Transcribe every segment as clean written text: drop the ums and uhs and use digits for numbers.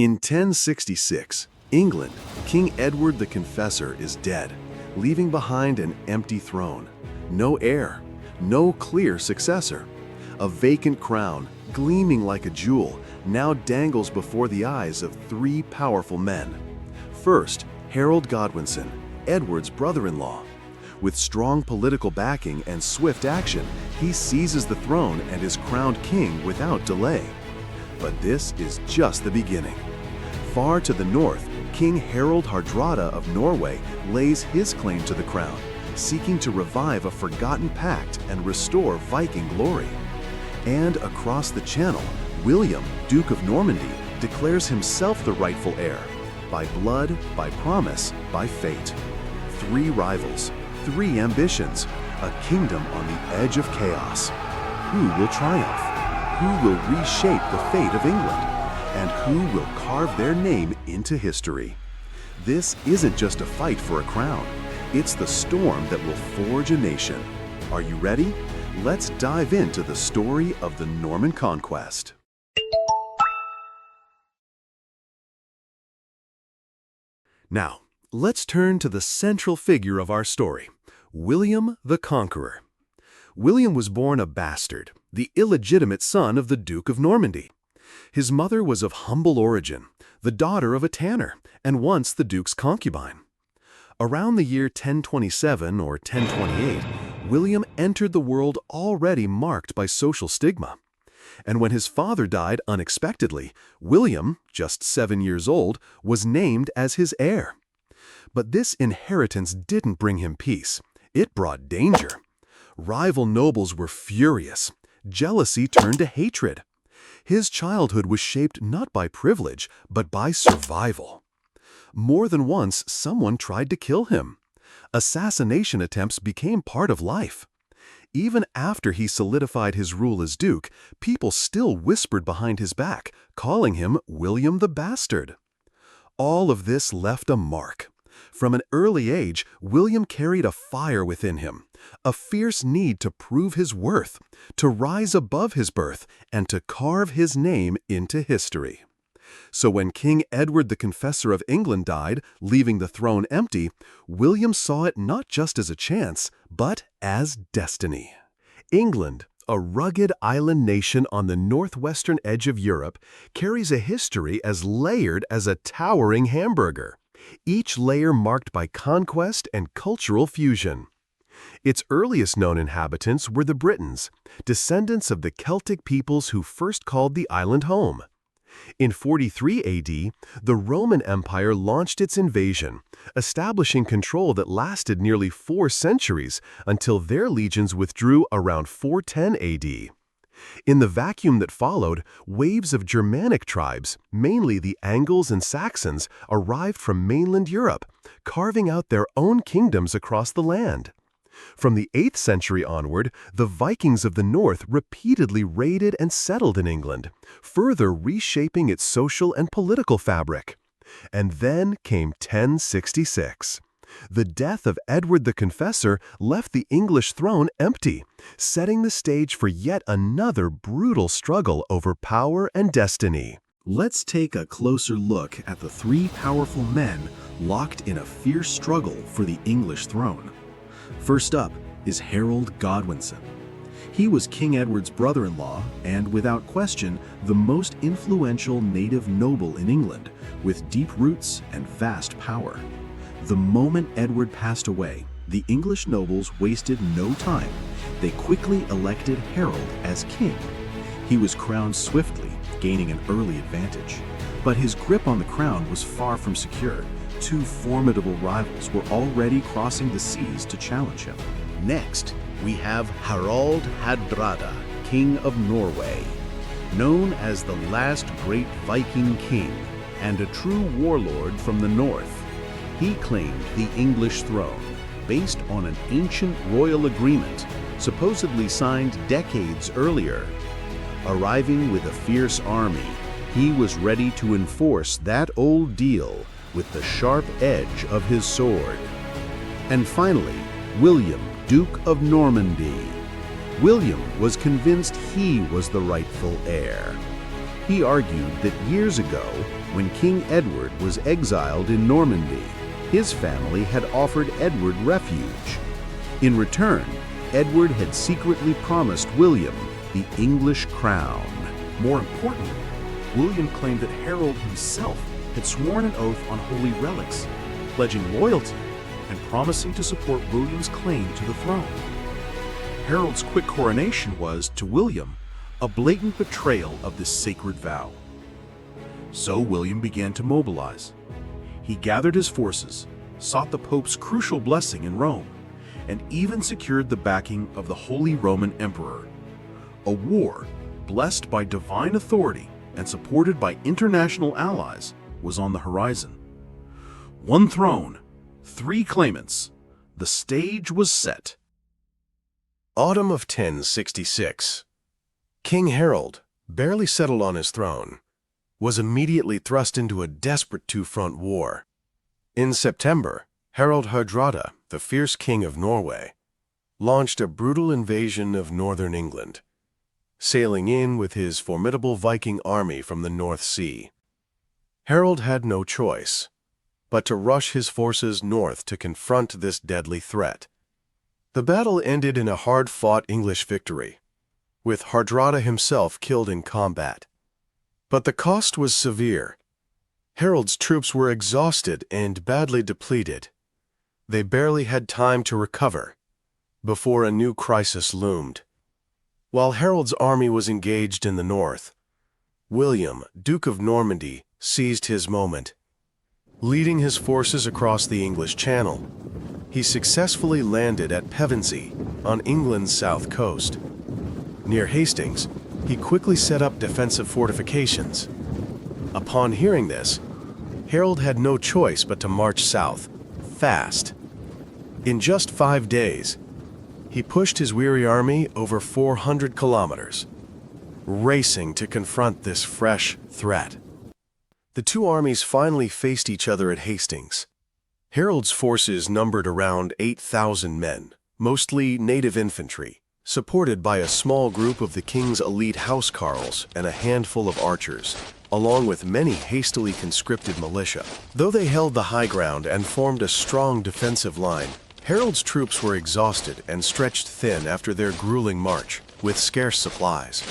In 1066, England, King Edward the Confessor is dead, leaving behind an empty throne. No heir, no clear successor. A vacant crown, gleaming like a jewel, now dangles before the eyes of three powerful men. First, Harold Godwinson, Edward's brother-in-law. With strong political backing and swift action, he seizes the throne and is crowned king without delay. But this is just the beginning. Far to the north, King Harald Hardrada of Norway lays his claim to the crown, seeking to revive a forgotten pact and restore Viking glory. And across the Channel, William, Duke of Normandy, declares himself the rightful heir, by blood, by promise, by fate. Three rivals, three ambitions, a kingdom on the edge of chaos. Who will triumph? Who will reshape the fate of England? And who will carve their name into history? This isn't just a fight for a crown. It's the storm that will forge a nation. Are you ready? Let's dive into the story of the Norman Conquest. Now, let's turn to the central figure of our story, William the Conqueror. William was born a bastard, the illegitimate son of the Duke of Normandy. His mother was of humble origin, the daughter of a tanner, and once the Duke's concubine. Around the year 1027 or 1028, William entered the world already marked by social stigma. And when his father died unexpectedly, William, just 7 years old, was named as his heir. But this inheritance didn't bring him peace. It brought danger. Rival nobles were furious. Jealousy turned to hatred. His childhood was shaped not by privilege, but by survival. More than once, someone tried to kill him. Assassination attempts became part of life. Even after he solidified his rule as Duke, people still whispered behind his back, calling him William the Bastard. All of this left a mark. From an early age, William carried a fire within him, a fierce need to prove his worth, to rise above his birth, and to carve his name into history. So when King Edward the Confessor of England died, leaving the throne empty, William saw it not just as a chance, but as destiny. England, a rugged island nation on the northwestern edge of Europe, carries a history as layered as a towering hamburger, each layer marked by conquest and cultural fusion. Its earliest known inhabitants were the Britons, descendants of the Celtic peoples who first called the island home. In 43 AD, the Roman Empire launched its invasion, establishing control that lasted nearly 4 centuries until their legions withdrew around 410 AD. In the vacuum that followed, waves of Germanic tribes, mainly the Angles and Saxons, arrived from mainland Europe, carving out their own kingdoms across the land. From the 8th century onward, the Vikings of the north repeatedly raided and settled in England, further reshaping its social and political fabric. And then came 1066. The death of Edward the Confessor left the English throne empty, setting the stage for yet another brutal struggle over power and destiny. Let's take a closer look at the three powerful men locked in a fierce struggle for the English throne. First up is Harold Godwinson. He was King Edward's brother-in-law and, without question, the most influential native noble in England, with deep roots and vast power. The moment Edward passed away, the English nobles wasted no time. They quickly elected Harold as king. He was crowned swiftly, gaining an early advantage. But his grip on the crown was far from secure. Two formidable rivals were already crossing the seas to challenge him. Next, we have Harald Hardrada, King of Norway. Known as the last great Viking king and a true warlord from the north, he claimed the English throne based on an ancient royal agreement supposedly signed decades earlier. Arriving with a fierce army, he was ready to enforce that old deal with the sharp edge of his sword. And finally, William, Duke of Normandy. William was convinced he was the rightful heir. He argued that years ago, when King Edward was exiled in Normandy. His family had offered Edward refuge. In return, Edward had secretly promised William the English crown. More importantly, William claimed that Harold himself had sworn an oath on holy relics, pledging loyalty and promising to support William's claim to the throne. Harold's quick coronation was, to William, a blatant betrayal of this sacred vow. So William began to mobilize. He gathered his forces, sought the Pope's crucial blessing in Rome, and even secured the backing of the Holy Roman Emperor. A war, blessed by divine authority and supported by international allies, was on the horizon. One throne, 3 claimants. The stage was set. Autumn of 1066. King Harold, barely settled on his throne, was immediately thrust into a desperate two-front war. In September, Harald Hardrada, the fierce king of Norway, launched a brutal invasion of northern England, sailing in with his formidable Viking army from the North Sea. Harold had no choice but to rush his forces north to confront this deadly threat. The battle ended in a hard-fought English victory, with Hardrada himself killed in combat. But the cost was severe. Harold's troops were exhausted and badly depleted. They barely had time to recover before a new crisis loomed. While Harold's army was engaged in the north, William, Duke of Normandy, seized his moment. Leading his forces across the English Channel, he successfully landed at Pevensey on England's south coast. Near Hastings, he quickly set up defensive fortifications. Upon hearing this, Harold had no choice but to march south, fast. In just 5 days, he pushed his weary army over 400 kilometers, racing to confront this fresh threat. The two armies finally faced each other at Hastings. Harold's forces numbered around 8,000 men, mostly native infantry, supported by a small group of the king's elite housecarls and a handful of archers, along with many hastily conscripted militia. Though they held the high ground and formed a strong defensive line, Harold's troops were exhausted and stretched thin after their grueling march, with scarce supplies.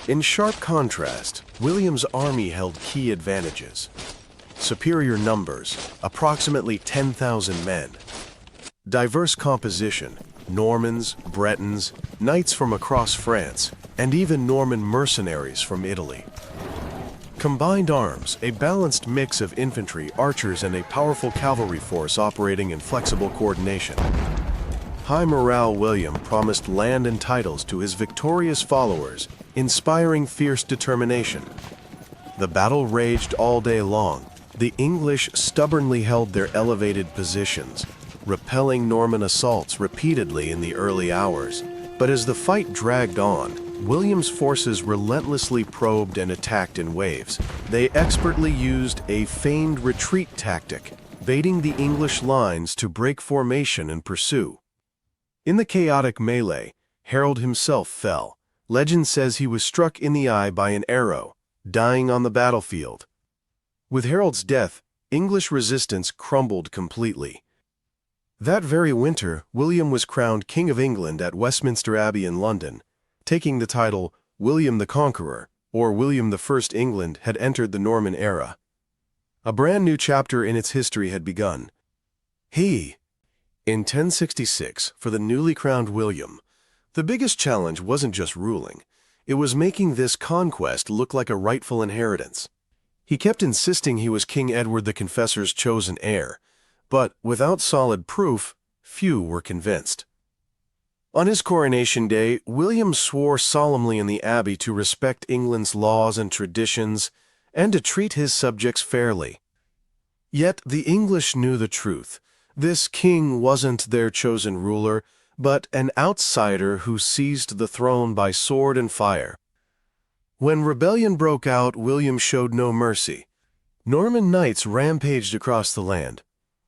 In sharp contrast, William's army held key advantages. Superior numbers, approximately 10,000 men. Diverse composition, Normans, Bretons, knights from across France, and even Norman mercenaries from Italy. Combined arms, a balanced mix of infantry, archers, and a powerful cavalry force operating in flexible coordination. High morale William promised land and titles to his victorious followers, inspiring fierce determination. The battle raged all day long. The English stubbornly held their elevated positions, repelling Norman assaults repeatedly in the early hours. But as the fight dragged on, William's forces relentlessly probed and attacked in waves. They expertly used a feigned retreat tactic, baiting the English lines to break formation and pursue. In the chaotic melee, Harold himself fell. Legend says he was struck in the eye by an arrow, dying on the battlefield. With Harold's death, English resistance crumbled completely. That very winter, William was crowned King of England at Westminster Abbey in London, taking the title William the Conqueror, or William I England had entered the Norman era. A brand new chapter in its history had begun. In 1066, for the newly crowned William, the biggest challenge wasn't just ruling, it was making this conquest look like a rightful inheritance. He kept insisting he was King Edward the Confessor's chosen heir, but without solid proof, few were convinced. On his coronation day, William swore solemnly in the Abbey to respect England's laws and traditions and to treat his subjects fairly. Yet the English knew the truth. This king wasn't their chosen ruler, but an outsider who seized the throne by sword and fire. When rebellion broke out, William showed no mercy. Norman knights rampaged across the land,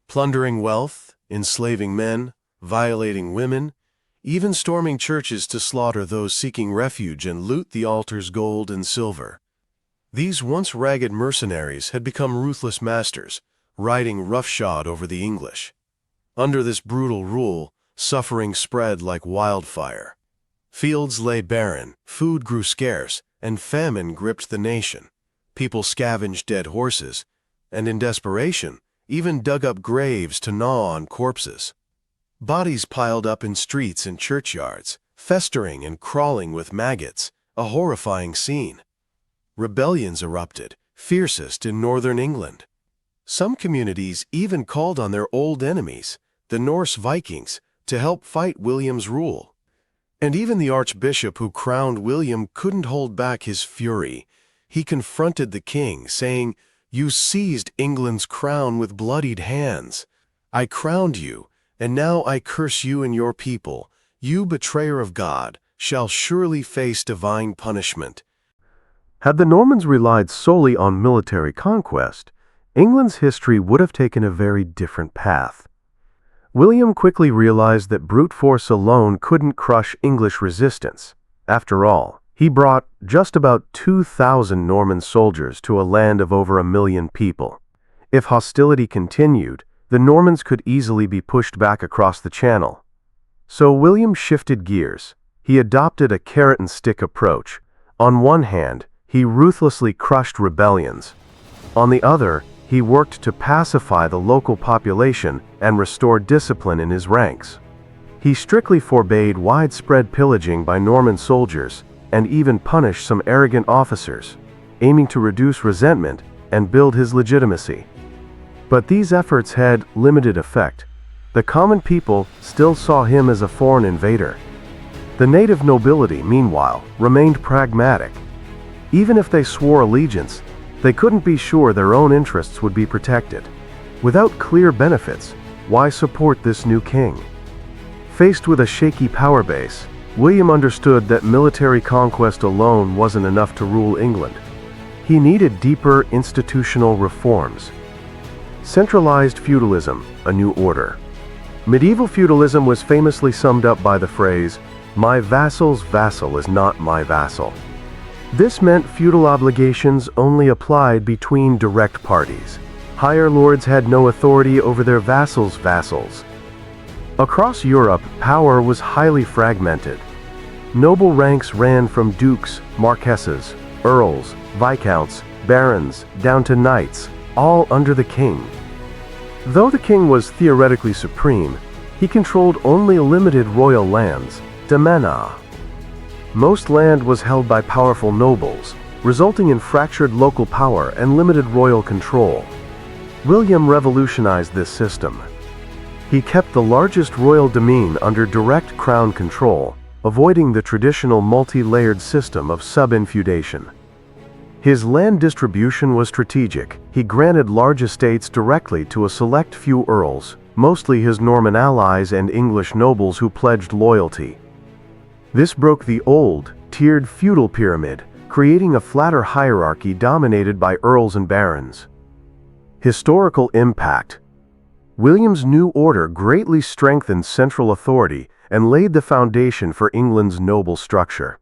plundering wealth, enslaving men, violating women, even storming churches to slaughter those seeking refuge and loot the altar's gold and silver. These once ragged mercenaries had become ruthless masters, riding roughshod over the English. Under this brutal rule, suffering spread like wildfire. Fields lay barren, food grew scarce, and famine gripped the nation. People scavenged dead horses, and in desperation, even dug up graves to gnaw on corpses. Bodies piled up in streets and churchyards, festering and crawling with maggots, a horrifying scene. Rebellions erupted, fiercest in northern England. Some communities even called on their old enemies, the Norse Vikings, to help fight William's rule. And even the archbishop who crowned William couldn't hold back his fury. He confronted the king, saying, "You seized England's crown with bloodied hands. I crowned you, and now I curse you and your people. You, betrayer of God, shall surely face divine punishment." Had the Normans relied solely on military conquest, England's history would have taken a very different path. William quickly realized that brute force alone couldn't crush English resistance. After all, he brought just about 2,000 Norman soldiers to a land of over 1 million people. If hostility continued, the Normans could easily be pushed back across the Channel. So William shifted gears. He adopted a carrot-and-stick approach. On one hand, he ruthlessly crushed rebellions. On the other, he worked to pacify the local population and restore discipline in his ranks. He strictly forbade widespread pillaging by Norman soldiers and even punished some arrogant officers, aiming to reduce resentment and build his legitimacy. But these efforts had limited effect. The common people still saw him as a foreign invader. The native nobility, meanwhile, remained pragmatic. Even if they swore allegiance, they couldn't be sure their own interests would be protected. Without clear benefits, why support this new king? Faced with a shaky power base, William understood that military conquest alone wasn't enough to rule England. He needed deeper institutional reforms. Centralized feudalism, a new order. Medieval feudalism was famously summed up by the phrase, "My vassal's vassal is not my vassal." This meant feudal obligations only applied between direct parties. Higher lords had no authority over their vassals' vassals. Across Europe, power was highly fragmented. Noble ranks ran from dukes, marquesses, earls, viscounts, barons, down to knights, all under the king. Though the king was theoretically supreme, he controlled only limited royal lands, demesne. Most land was held by powerful nobles, resulting in fractured local power and limited royal control. William revolutionized this system. He kept the largest royal demesne under direct crown control, avoiding the traditional multi-layered system of sub-infeudation. His land distribution was strategic. He granted large estates directly to a select few earls, mostly his Norman allies and English nobles who pledged loyalty. This broke the old, tiered feudal pyramid, creating a flatter hierarchy dominated by earls and barons. Historical impact. William's new order greatly strengthened central authority and laid the foundation for England's noble structure.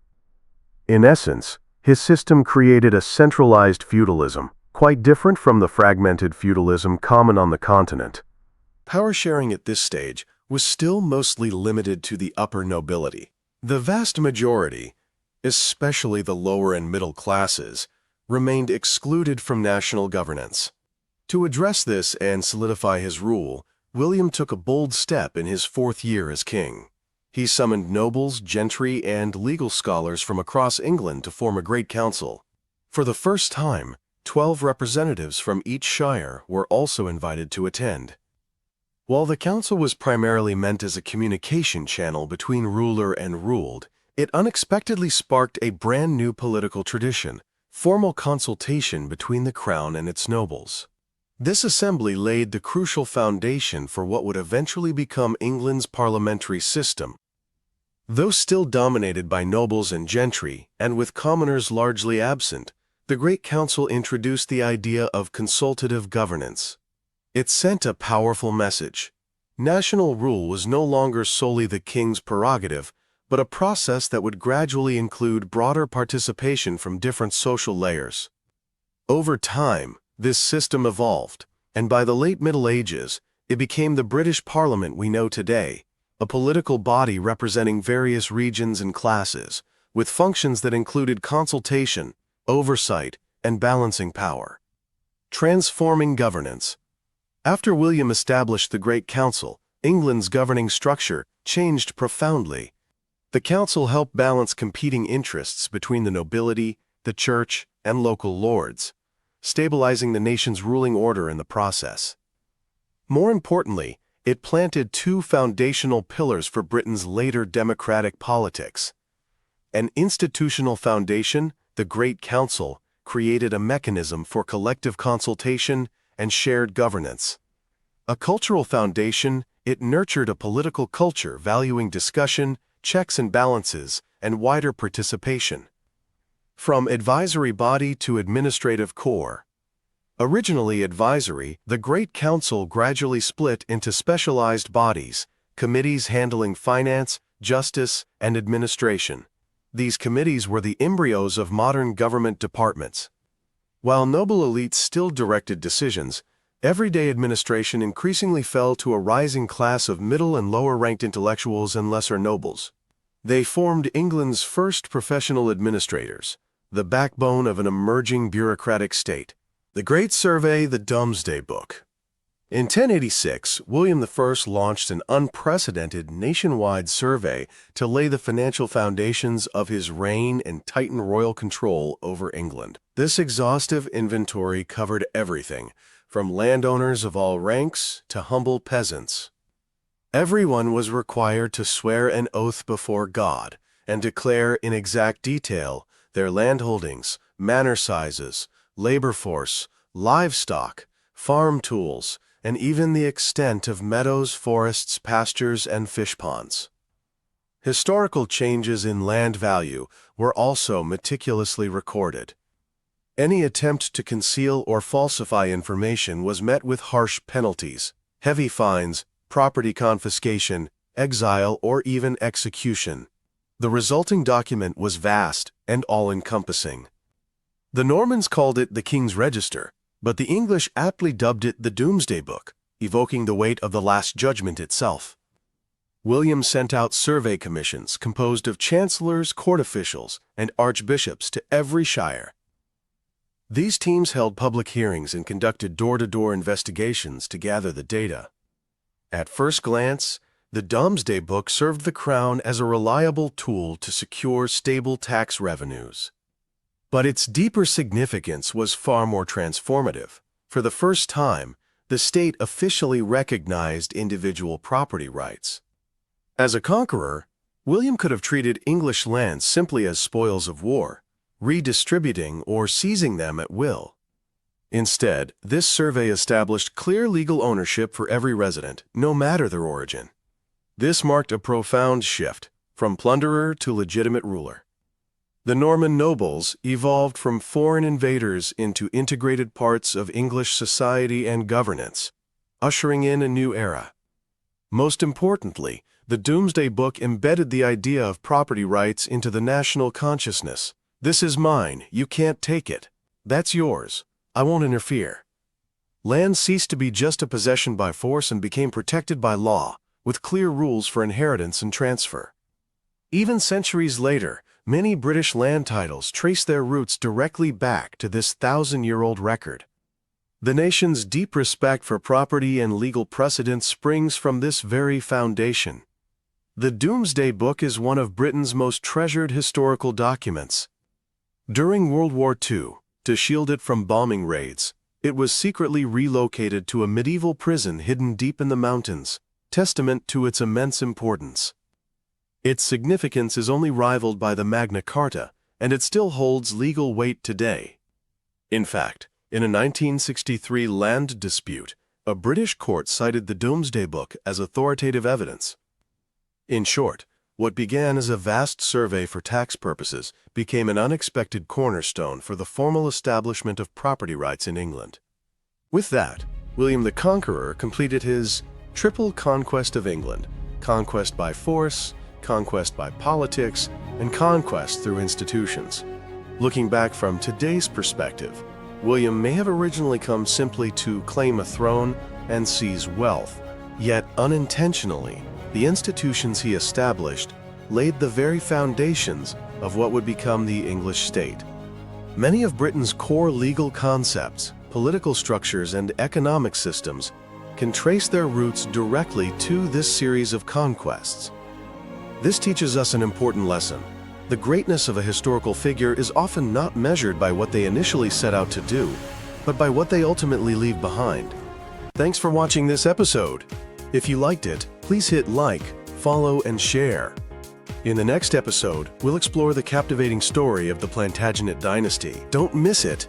In essence, his system created a centralized feudalism, quite different from the fragmented feudalism common on the continent. Power sharing at this stage was still mostly limited to the upper nobility. The vast majority, especially the lower and middle classes, remained excluded from national governance. To address this and solidify his rule, William took a bold step in his 4th year as king. He summoned nobles, gentry, and legal scholars from across England to form a great council. For the first time, 12 representatives from each shire were also invited to attend. While the council was primarily meant as a communication channel between ruler and ruled, it unexpectedly sparked a brand new political tradition, formal consultation between the crown and its nobles. This assembly laid the crucial foundation for what would eventually become England's parliamentary system. Though still dominated by nobles and gentry, and with commoners largely absent, the Great Council introduced the idea of consultative governance. It sent a powerful message. National rule was no longer solely the king's prerogative, but a process that would gradually include broader participation from different social layers. Over time, this system evolved, and by the late Middle Ages, it became the British Parliament we know today, a political body representing various regions and classes, with functions that included consultation, oversight, and balancing power. Transforming governance. After William established the Great Council, England's governing structure changed profoundly. The council helped balance competing interests between the nobility, the church, and local lords, stabilizing the nation's ruling order in the process. More importantly, it planted two foundational pillars for Britain's later democratic politics. An institutional foundation, the Great Council, created a mechanism for collective consultation and shared governance. A cultural foundation, it nurtured a political culture valuing discussion, checks and balances, and wider participation. From advisory body to administrative core. Originally advisory, the Great Council gradually split into specialized bodies, committees handling finance, justice, and administration. These committees were the embryos of modern government departments. While noble elites still directed decisions, everyday administration increasingly fell to a rising class of middle and lower-ranked intellectuals and lesser nobles. They formed England's first professional administrators, the backbone of an emerging bureaucratic state. The Great Survey, the Domesday Book. In 1086, William I launched an unprecedented nationwide survey to lay the financial foundations of his reign and tighten royal control over England. This exhaustive inventory covered everything, from landowners of all ranks to humble peasants. Everyone was required to swear an oath before God and declare in exact detail their landholdings, manor sizes, labor force, livestock, farm tools, and even the extent of meadows, forests, pastures, and fish ponds. Historical changes in land value were also meticulously recorded. Any attempt to conceal or falsify information was met with harsh penalties, heavy fines, property confiscation, exile, or even execution. The resulting document was vast and all-encompassing. The Normans called it the King's Register, but the English aptly dubbed it the Domesday Book, evoking the weight of the Last Judgment itself. William sent out survey commissions composed of chancellors, court officials, and archbishops to every shire. These teams held public hearings and conducted door-to-door investigations to gather the data. At first glance, the Domesday Book served the Crown as a reliable tool to secure stable tax revenues. But its deeper significance was far more transformative. For the first time, the state officially recognized individual property rights. As a conqueror, William could have treated English lands simply as spoils of war, redistributing or seizing them at will. Instead, this survey established clear legal ownership for every resident, no matter their origin. This marked a profound shift, from plunderer to legitimate ruler. The Norman nobles evolved from foreign invaders into integrated parts of English society and governance, ushering in a new era. Most importantly, the Domesday Book embedded the idea of property rights into the national consciousness. This is mine, you can't take it. That's yours, I won't interfere. Land ceased to be just a possession by force and became protected by law, with clear rules for inheritance and transfer. Even centuries later, many British land titles trace their roots directly back to this thousand-year-old record. The nation's deep respect for property and legal precedent springs from this very foundation. The Domesday Book is one of Britain's most treasured historical documents. During World War II, to shield it from bombing raids, it was secretly relocated to a medieval prison hidden deep in the mountains, testament to its immense importance. Its significance is only rivaled by the Magna Carta, and it still holds legal weight today. In fact, in a 1963 land dispute, a British court cited the Domesday Book as authoritative evidence. In short, what began as a vast survey for tax purposes became an unexpected cornerstone for the formal establishment of property rights in England. With that, William the Conqueror completed his triple conquest of England: conquest by force, conquest by politics, and conquest through institutions. Looking back from today's perspective, William may have originally come simply to claim a throne and seize wealth. Yet, unintentionally, the institutions he established laid the very foundations of what would become the English state. Many of Britain's core legal concepts, political structures, and economic systems can trace their roots directly to this series of conquests. This teaches us an important lesson. The greatness of a historical figure is often not measured by what they initially set out to do, but by what they ultimately leave behind. Thanks for watching this episode. If you liked it, please hit like, follow, and share. In the next episode, we'll explore the captivating story of the Plantagenet dynasty. Don't miss it!